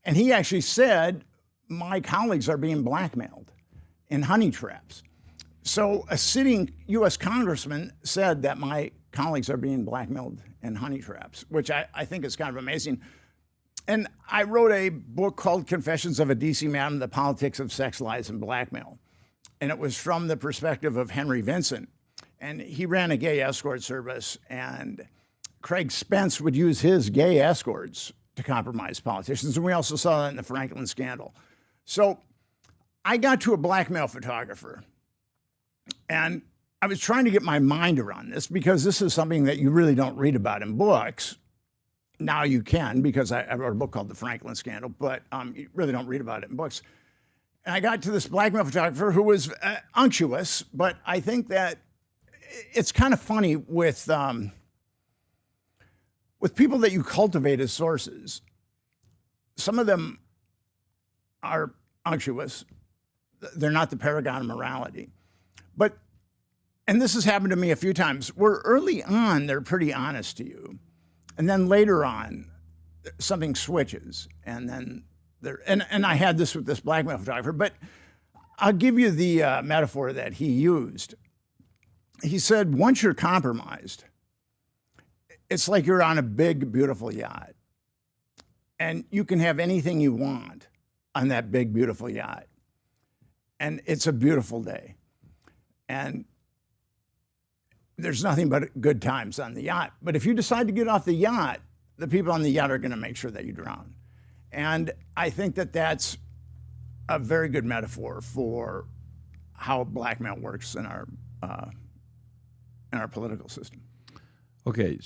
And he actually said, my colleagues are being blackmailed in honey traps. So a sitting U.S. congressman said that my colleagues are being blackmailed in honey traps, which I think is kind of amazing. And I wrote a book called Confessions of a D.C. Madam, The Politics of Sex, Lies, and Blackmail. And it was from the perspective of Henry Vincent. And he ran a gay escort service, and Craig Spence would use his gay escorts to compromise politicians. And we also saw that in the Franklin scandal. So I got to a blackmail photographer, and I was trying to get my mind around this because this is something that you really don't read about in books. Now you can, because I wrote a book called The Franklin Scandal, but you really don't read about it in books. And I got to this blackmail photographer who was unctuous, but I think that it's kind of funny with people that you cultivate as sources. Some of them are unctuous. They're not the paragon of morality. But, and this has happened to me a few times, where early on, they're pretty honest to you. And then later on, something switches. And then and I had this with this blackmail photographer, but I'll give you the metaphor that he used. He said, once you're compromised, it's like you're on a big, beautiful yacht. And you can have anything you want on that big, beautiful yacht. And it's a beautiful day. And there's nothing but good times on the yacht. But if you decide to get off the yacht, the people on the yacht are going to make sure that you drown. And I think that that's a very good metaphor for how blackmail works in our political system. Okay.